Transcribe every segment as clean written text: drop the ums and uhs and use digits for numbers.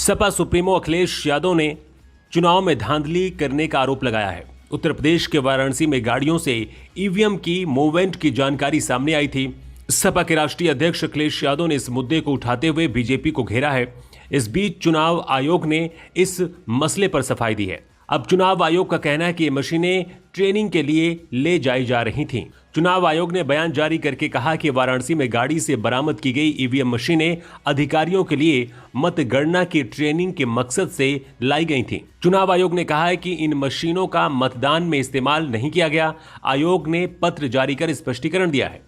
Sapa supremo Akhilesh Yadav ने चुनाव में धांधली करने का आरोप लगाया है। उत्तर प्रदेश के वाराणसी में गाड़ियों से ईवीएम की मूवमेंट की जानकारी सामने आई थी। सपा के राष्ट्रीय अध्यक्ष अखिलेश यादव ने इस मुद्दे को उठाते हुए बीजेपी को घेरा है। इस बीच चुनाव आयोग ने इस मसले पर सफाई दी है। अब चुनाव आयोग का कहना है कि ये मशीनें ट्रेनिंग के लिए ले जाई जा रही थीं। चुनाव आयोग ने बयान जारी करके कहा कि वाराणसी में गाड़ी से बरामद की गई ईवीएम मशीनें अधिकारियों के लिए मतगणना की ट्रेनिंग के मकसद से लाई गई थीं। चुनाव आयोग ने कहा है कि इन मशीनों का मतदान में इस्तेमाल नहीं किया गया। आयोग ने पत्र जारी कर स्पष्टीकरण दिया है।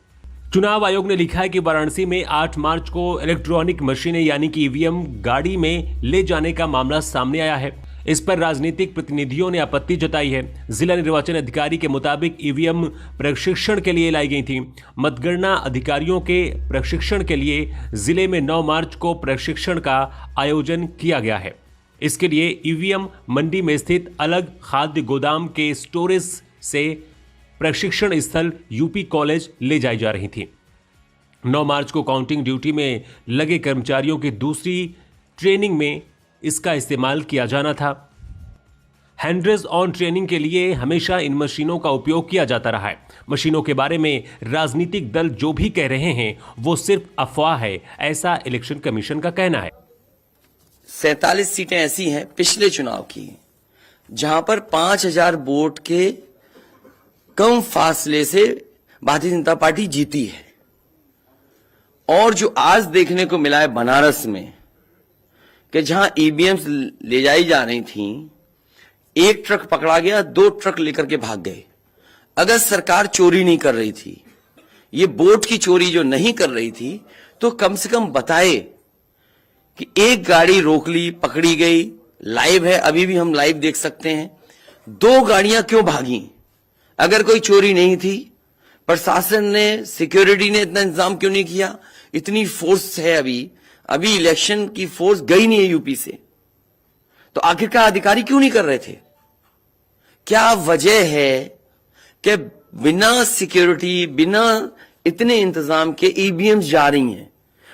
चुनाव आयोग ने लिखा है कि वाराणसी में 8 मार्च को इलेक्ट्रॉनिक मशीनें यानी कि ईवीएम गाड़ी में ले जाने का मामला सामने आया है। इस पर राजनीतिक प्रतिनिधियों ने आपत्ति जताई है। जिला निर्वाचन अधिकारी के मुताबिक ईवीएम प्रशिक्षण के लिए लाई गई थी। मतगणना अधिकारियों के प्रशिक्षण के लिए जिले में 9 मार्च को प्रशिक्षण का आयोजन किया गया है। इसके लिए ईवीएम मंडी में स्थित अलग खाद्य गोदाम के स्टोरेज से प्रशिक्षण स्थल यूपी कॉलेज ले जाई जा रही थी। 9 मार्च को काउंटिंग ड्यूटी में लगे कर्मचारियों की दूसरी ट्रेनिंग में इसका इस्तेमाल किया जाना था। हैंड्रेस ऑन ट्रेनिंग के लिए हमेशा इन मशीनों का उपयोग किया जाता रहा है। मशीनों के बारे में राजनीतिक दल जो भी कह रहे हैं वो सिर्फ अफवाह है, ऐसा इलेक्शन कमीशन का कहना है। 47 सीटें ऐसी हैं पिछले चुनाव की जहां पर 5000 वोट के कम फासले से भारतीय जनता पार्टी जीती है। और जो आज देखने को मिला है बनारस में कि जहां ईवीएम्स ले जाई जा रही थी, एक ट्रक पकड़ा गया, 2 ट्रक लेकर के भाग गए। अगर सरकार चोरी नहीं कर रही थी, ये वोट की चोरी जो नहीं कर रही थी, तो कम से कम बताए कि एक गाड़ी रोक ली, पकड़ी गई, लाइव है, अभी भी हम लाइव देख सकते हैं। 2 गाड़ियां क्यों भागी? अगर कोई चोरी नहीं थी, प्रशासन ने, सिक्योरिटी ने इतना इंतजाम क्यों नहीं किया? इतनी फोर्स है अभी इलेक्शन की फोर्स गई नहीं है यूपी से, तो आखिरकार अधिकारी क्यों नहीं कर रहे थे? क्या वजह है कि बिना सिक्योरिटी, बिना इतने इंतजाम के ईवीएम्स जा रही हैं?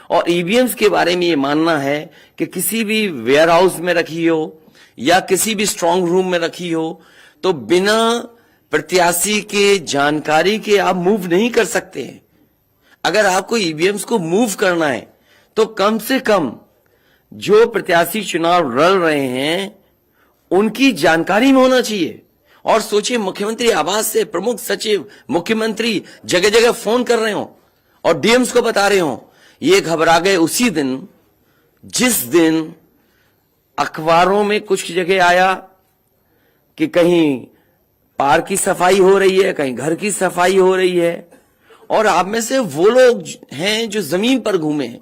और ईवीएम्स के बारे में ये मानना है कि किसी भी वेयर हाउस में रखी हो या किसी भी स्ट्रांग रूम में रखी हो, तो बिना प्रत्याशी के जानकारी के आप मूव नहीं कर सकते हैं। अगर आपको ईवीएम्स को मूव करना है तो कम से कम जो प्रत्याशी चुनाव लड़ रहे हैं उनकी जानकारी में होना चाहिए। और सोचिए, मुख्यमंत्री आवास से प्रमुख सचिव, मुख्यमंत्री जगह जगह फोन कर रहे हो और डीएम्स को बता रहे हो। ये घबरा गए उसी दिन जिस दिन अखबारों में कुछ जगह आया कि कहीं पार्क की सफाई हो रही है, कहीं घर की सफाई हो रही है। और आप में से वो लोग हैं जो जमीन पर घूमे,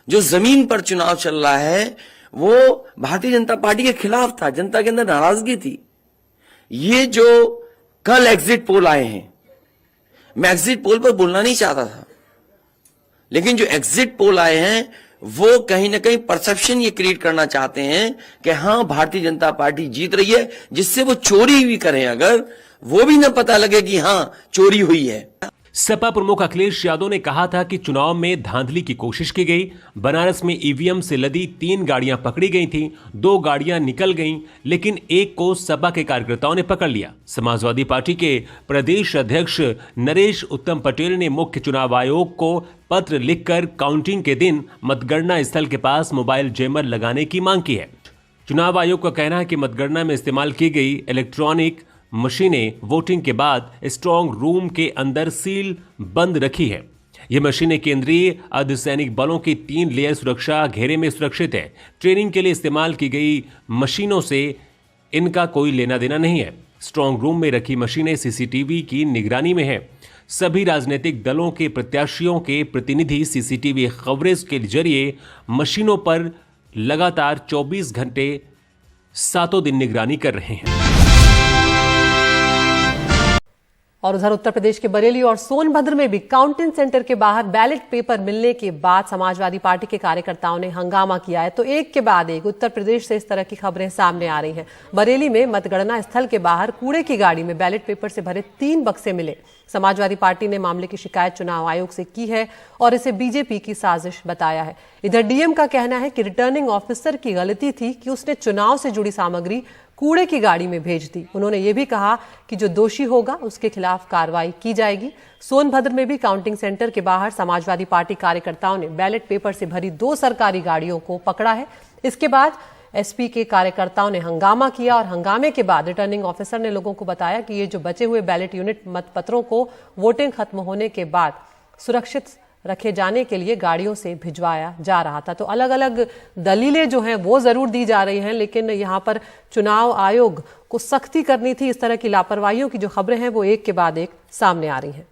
जो जमीन पर चुनाव चल रहा है, वो भारतीय जनता पार्टी के खिलाफ था। जनता के अंदर नाराजगी थी। ये जो कल एग्जिट पोल आए हैं, मैं एग्जिट पोल पर बोलना नहीं चाहता था, लेकिन जो एग्जिट पोल आए हैं वो कहीं ना कहीं परसेप्शन ये क्रिएट करना चाहते हैं कि हां, भारतीय जनता पार्टी जीत रही है, जिससे वो चोरी भी करें, अगर वो भी ना पता लगे कि हां चोरी हुई है। सपा प्रमुख अखिलेश यादव ने कहा था कि चुनाव में धांधली की कोशिश की गई। बनारस में ईवीएम से लदी 3 गाड़ियां पकड़ी गई थीं, 2 गाड़ियां निकल गईं, लेकिन एक को सपा के कार्यकर्ताओं ने पकड़ लिया। समाजवादी पार्टी के प्रदेश अध्यक्ष नरेश उत्तम पटेल ने मुख्य चुनाव आयोग को पत्र लिखकर काउंटिंग के दिन मतगणना स्थल के पास मोबाइल जैमर लगाने की मांग की है। चुनाव आयोग का कहना है कि मतगणना में इस्तेमाल की गई इलेक्ट्रॉनिक मशीनें वोटिंग के बाद स्ट्रांग रूम के अंदर सील बंद रखी है। ये मशीनें केंद्रीय अर्धसैनिक बलों की 3 लेयर सुरक्षा घेरे में सुरक्षित है। ट्रेनिंग के लिए इस्तेमाल की गई मशीनों से इनका कोई लेना देना नहीं है। स्ट्रांग रूम में रखी मशीनें सीसीटीवी की निगरानी में है। सभी राजनीतिक दलों के प्रत्याशियों के प्रतिनिधि सीसीटीवी कवरेज के जरिए मशीनों पर लगातार 24 घंटे 7 दिन निगरानी कर रहे हैं। और उधर उत्तर प्रदेश के बरेली और सोनभद्र में भी काउंटिंग सेंटर के बाहर बैलेट पेपर मिलने के बाद समाजवादी पार्टी के कार्यकर्ताओं ने हंगामा किया है। तो एक के बाद एक उत्तर प्रदेश से इस तरह की खबरें सामने आ रही हैं। बरेली में मतगणना स्थल के बाहर कूड़े की गाड़ी में बैलेट पेपर से भरे 3 बक्से मिले। समाजवादी पार्टी ने मामले की शिकायत चुनाव आयोग से की है और इसे बीजेपी की साजिश बताया है। इधर डीएम का कहना है कि रिटर्निंग ऑफिसर की गलती थी कि उसने चुनाव से जुड़ी सामग्री कूड़े की गाड़ी में भेज दी। उन्होंने ये भी कहा कि जो दोषी होगा उसके खिलाफ कार्रवाई की जाएगी। सोनभद्र में भी काउंटिंग सेंटर के बाहर समाजवादी पार्टी कार्यकर्ताओं ने बैलेट पेपर से भरी 2 सरकारी गाड़ियों को पकड़ा है। इसके बाद एसपी के कार्यकर्ताओं ने हंगामा किया और हंगामे के बाद रिटर्निंग ऑफिसर ने लोगों को बताया कि ये जो बचे हुए बैलेट यूनिट मतपत्रों को वोटिंग खत्म होने के बाद सुरक्षित रखे जाने के लिए गाड़ियों से भिजवाया जा रहा था। तो अलग अलग दलीलें जो हैं वो जरूर दी जा रही हैं, लेकिन यहाँ पर चुनाव आयोग को सख्ती करनी थी। इस तरह की लापरवाहियों की जो खबरें हैं वो एक के बाद एक सामने आ रही हैं।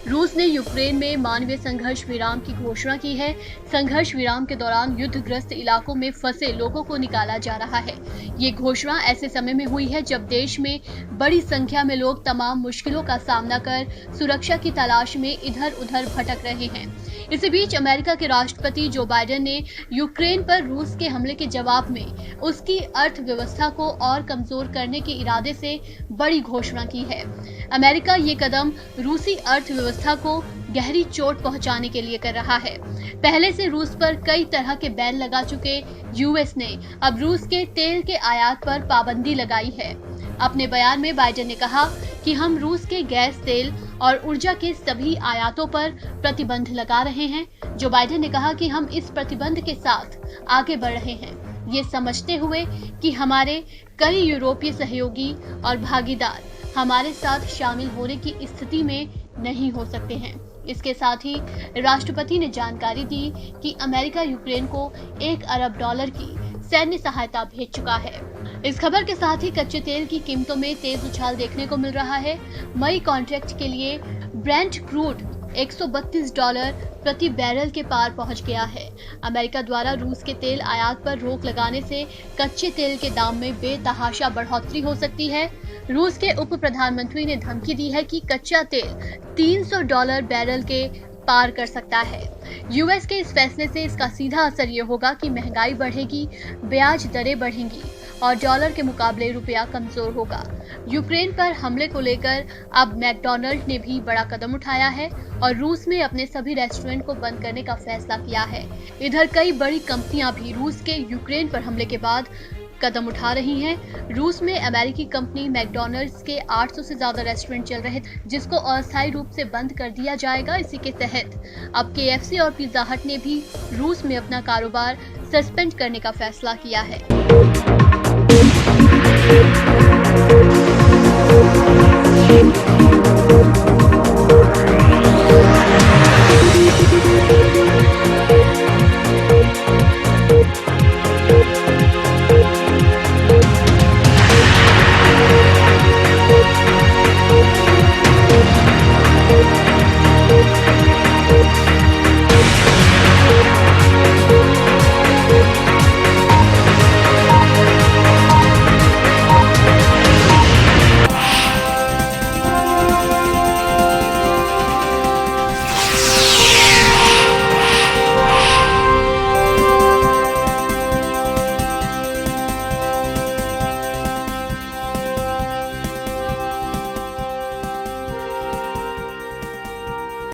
रूस ने यूक्रेन में मानवीय संघर्ष विराम की घोषणा की है। संघर्ष विराम के दौरान युद्धग्रस्त इलाकों में फंसे लोगों को निकाला जा रहा है। ये घोषणा ऐसे समय में हुई है जब देश में बड़ी संख्या में लोग तमाम मुश्किलों का सामना कर सुरक्षा की तलाश में इधर उधर भटक रहे हैं। इसी बीच अमेरिका के राष्ट्रपति जो बाइडेन ने यूक्रेन पर रूस के हमले के जवाब में उसकी अर्थव्यवस्था को और कमजोर करने के इरादे से बड़ी घोषणा की है। अमेरिका ये कदम रूसी अर्थव्यवस्था को गहरी चोट पहुंचाने के लिए कर रहा है। पहले से रूस पर कई तरह के बैन लगा चुके यूएस ने अब रूस के तेल के आयात पर पाबंदी लगाई है। अपने बयान में बाइडेन ने कहा कि हम रूस के गैस, तेल और ऊर्जा के सभी आयातों पर प्रतिबंध लगा रहे हैं। जो बाइडेन ने कहा कि हम इस प्रतिबंध के साथ आगे बढ़ रहे हैं, ये समझते हुए कि हमारे कई यूरोपीय सहयोगी और भागीदार हमारे साथ शामिल होने की स्थिति में नहीं हो सकते हैं। इसके साथ ही राष्ट्रपति ने जानकारी दी कि अमेरिका यूक्रेन को $1 अरब की सैन्य सहायता भेज चुका है। इस खबर के साथ ही कच्चे तेल की कीमतों में तेज उछाल देखने को मिल रहा है। मई कॉन्ट्रैक्ट के लिए ब्रेंट क्रूड $132 प्रति बैरल के पार पहुंच गया है। अमेरिका द्वारा रूस के तेल आयात पर रोक लगाने से कच्चे तेल के दाम में बेतहाशा बढ़ोतरी हो सकती है। रूस के उप प्रधानमंत्री ने धमकी दी है कि कच्चा तेल $300 बैरल के पार कर सकता है। यूएस के इस फैसले से इसका सीधा असर ये होगा कि महंगाई बढ़ेगी, ब्याज दरें बढ़ेंगी और डॉलर के मुकाबले रुपया कमजोर होगा। यूक्रेन पर हमले को लेकर अब मैकडॉनल्ड ने भी बड़ा कदम उठाया है और रूस में अपने सभी रेस्टोरेंट को बंद करने का फैसला किया है। इधर कई बड़ी कंपनियां भी रूस के यूक्रेन पर हमले के बाद कदम उठा रही हैं। रूस में अमेरिकी कंपनी मैकडॉनल्ड्स के 800 से ज्यादा रेस्टोरेंट चल रहे थे, जिसको अस्थायी रूप से बंद कर दिया जाएगा। इसी के तहत अब KFC और पिज्जा हट ने भी रूस में अपना कारोबार सस्पेंड करने का फैसला किया है।